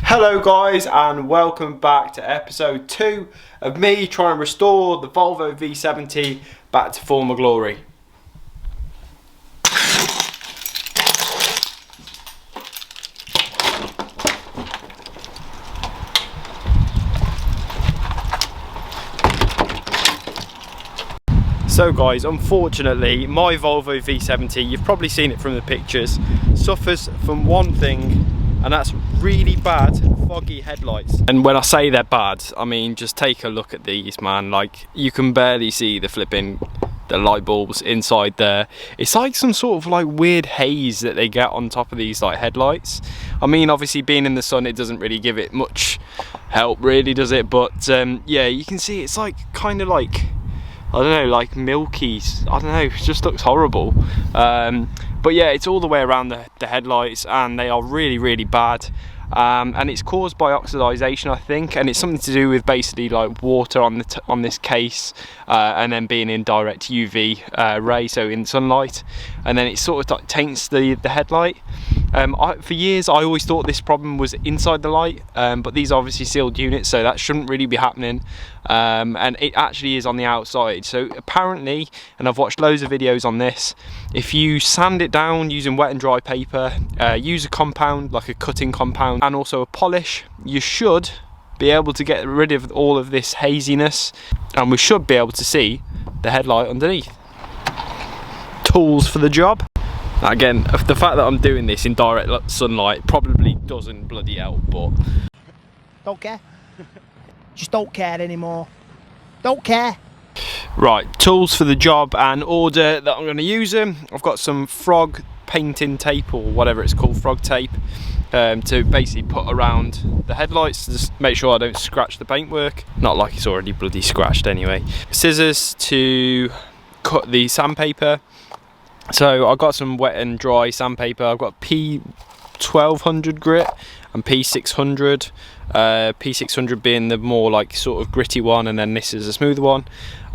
Hello guys, and welcome back to episode 2 of me trying to restore the Volvo V70 back to former glory. So guys, unfortunately my Volvo V70, you've probably seen it from the pictures, suffers from one thing, and that's really bad foggy headlights. And when I say they're bad, I mean just take a look at these, man. Like, you can barely see the light bulbs inside there. It's like some sort of like weird haze that they get on top of these like headlights. I mean, obviously being in the sun, it doesn't really give it much help really, does it? But yeah, you can see it's like kind of like, I don't know, like milky, I don't know, it just looks horrible. But yeah, it's all the way around the headlights, and they are really bad. And it's caused by oxidization, I think, and it's something to do with basically like water on this case, and then being in direct UV ray, so in sunlight, and then it sort of like taints the headlight. For years I always thought this problem was inside the light, but these are obviously sealed units, so that shouldn't really be happening. And it actually is on the outside. So apparently, and I've watched loads of videos on this, if you sand it down using wet and dry paper, use a compound like a cutting compound and also a polish, you should be able to get rid of all of this haziness, and we should be able to see the headlight underneath. Tools for the job. Now again, the fact that I'm doing this in direct sunlight probably doesn't bloody help, but don't care. Just don't care anymore. Don't care. Right, tools for the job and order that I'm going to use them. I've got some frog painting tape, or whatever it's called, frog tape, to basically put around the headlights to just make sure I don't scratch the paintwork. Not like it's already bloody scratched anyway. Scissors to cut the sandpaper. So I've got some wet and dry sandpaper. I've got P1200 grit and P600. P600 being the more like sort of gritty one, and then this is a smoother one.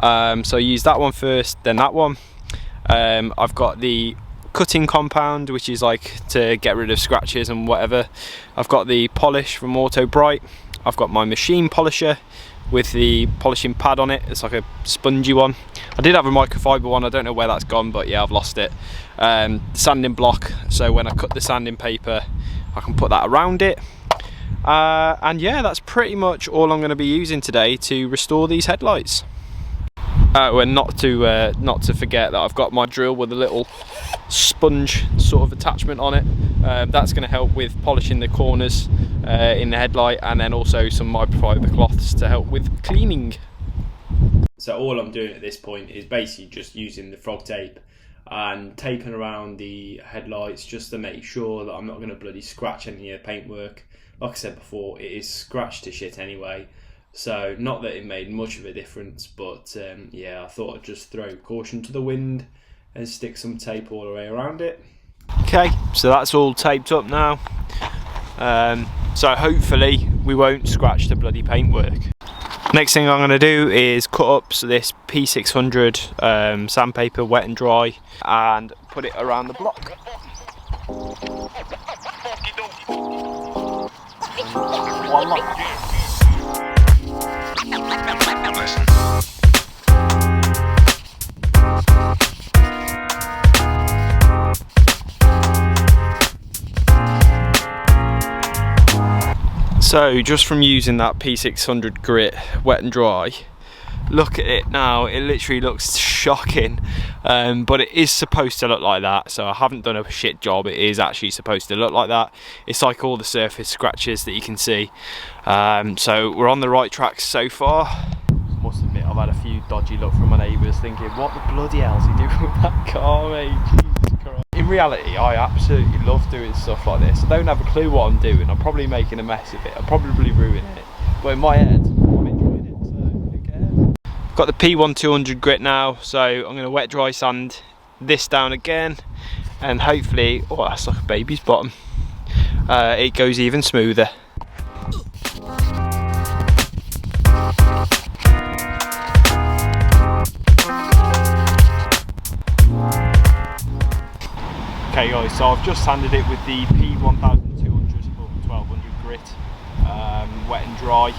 So I use that one first, then that one. I've got the cutting compound, which is like to get rid of scratches and whatever. I've got the polish from Auto Bright. I've got my machine polisher with the polishing pad on it. It's like a spongy one. I did have a microfiber one, I don't know where that's gone, but yeah, I've lost it. Sanding block, so when I cut the sanding paper I can put that around it. And yeah, that's pretty much all I'm going to be using today to restore these headlights. Well, not to forget that I've got my drill with a little sponge sort of attachment on it. That's going to help with polishing the corners in the headlight, and then also some microfiber cloths to help with cleaning. So all I'm doing at this point is basically just using the frog tape and taping around the headlights just to make sure that I'm not going to bloody scratch any of the paintwork. Like I said before, it is scratched to shit anyway, so not that it made much of a difference, but yeah, I thought I'd just throw caution to the wind and stick some tape all the way around it. Okay, so that's all taped up now, so hopefully we won't scratch the bloody paintwork. Next thing I'm going to do is cut up this P600 sandpaper, wet and dry, and put it around the block. So just from using that P600 grit, wet and dry, look at it now, it literally looks shocking, but it is supposed to look like that, so I haven't done a shit job. It is actually supposed to look like that. It's like all the surface scratches that you can see, so we're on the right track so far. Must admit, I've had a few dodgy looks from my neighbours thinking, what the bloody hell's he doing with that car, mate? Jesus Christ. In reality, I absolutely love doing stuff like this. I don't have a clue what I'm doing. I'm probably making a mess of it. I'm probably ruining it. But in my head, I'm enjoying it, so who cares? I've got the P1200 grit now, so I'm going to wet dry sand this down again, and hopefully, oh, that's like a baby's bottom, it goes even smoother. Okay guys, so I've just sanded it with the P1200 or 1200 grit. wet and dry.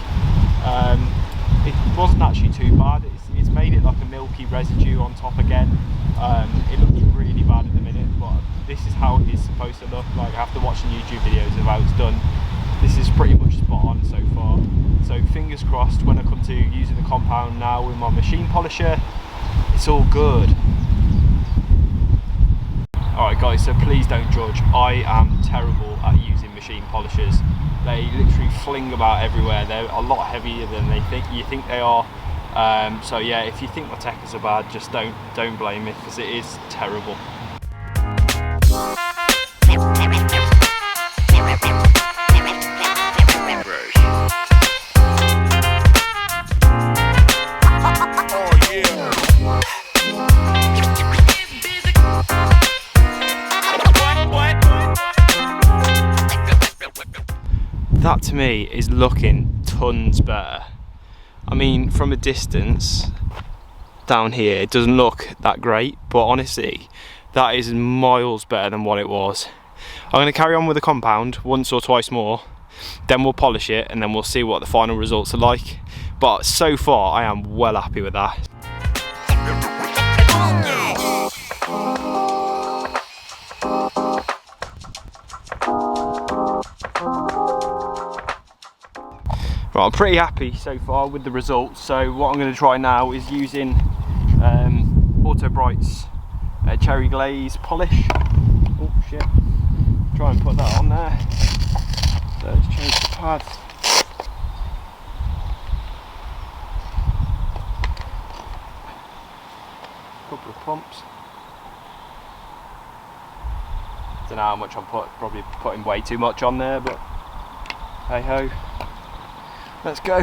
It wasn't actually too bad. It's made it like a milky residue on top again. It looks really bad at the minute, but this is how it is supposed to look. Like, after watching YouTube videos of how it's done, this is pretty much spot on so far. So fingers crossed when I come to using the compound now with my machine polisher, it's all good. Alright guys, so please don't judge. I am terrible at using machine polishers. They literally fling about everywhere. They're a lot heavier than you think they are. So yeah, if you think my techers are bad, just don't blame me, because it is terrible. That to me is looking tons better. I mean, from a distance down here it doesn't look that great, but honestly that is miles better than what it was. I'm going to carry on with the compound once or twice more, then we'll polish it and then we'll see what the final results are like. But so far I am well happy with that. Right, I'm pretty happy so far with the results. So what I'm going to try now is using Auto Bright's cherry glaze polish. Oh shit! Try and put that on there. So let's change the pads. Couple of pumps. Don't know how much I'm probably putting way too much on there, but hey ho. Let's go.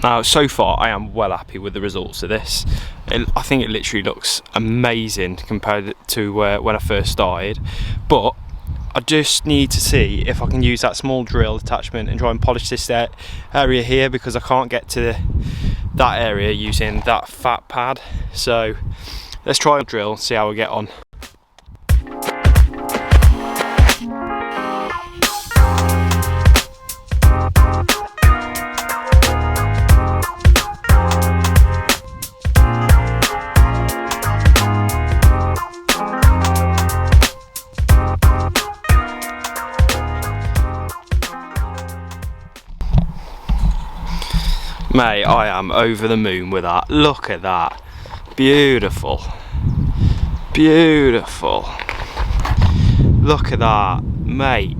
Now, so far I am well happy with the results of this. I think it literally looks amazing compared to when I first started, but I just need to see if I can use that small drill attachment and try and polish this area here, because I can't get to that area using that fat pad. So let's try a drill and see how we get on. Mate, I am over the moon with that. Look at that. Beautiful. Beautiful. Look at that, mate.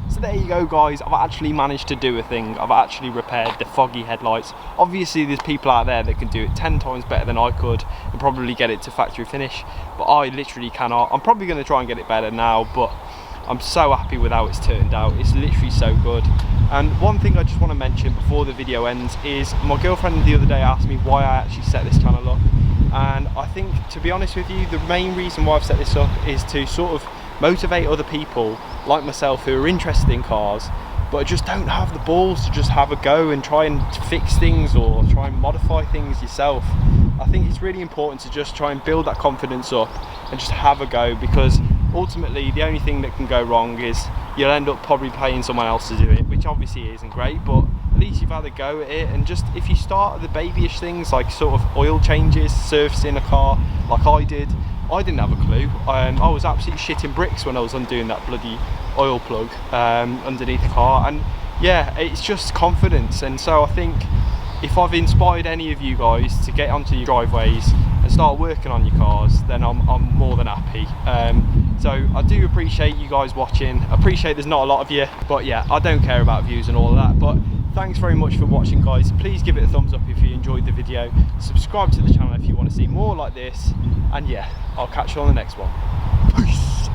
So there you go guys, I've actually managed to do a thing. I've actually repaired the foggy headlights. Obviously there's people out there that can do it 10 times better than I could and probably get it to factory finish, but I literally cannot. I'm probably going to try and get it better now, but I'm so happy with how it's turned out. It's literally so good. And one thing I just want to mention before the video ends is my girlfriend the other day asked me why I actually set this channel up, and I think, to be honest with you, the main reason why I've set this up is to sort of motivate other people like myself who are interested in cars but just don't have the balls to just have a go and try and fix things or try and modify things yourself. I think it's really important to just try and build that confidence up and just have a go, because ultimately the only thing that can go wrong is you'll end up probably paying someone else to do it, which obviously isn't great, but at least you've had a go at it. And just if you start at the babyish things like sort of oil changes, servicing a car like I didn't have a clue. I was absolutely shitting bricks when I was undoing that bloody oil plug underneath the car, and yeah, it's just confidence. And so I think if I've inspired any of you guys to get onto your driveways and start working on your cars, then I'm more than happy. So I do appreciate you guys watching. I appreciate there's not a lot of you, but yeah, I don't care about views and all of that. But thanks very much for watching guys. Please give it a thumbs up if you enjoyed the video. Subscribe to the channel if you want to see more like this. And yeah, I'll catch you on the next one. Peace.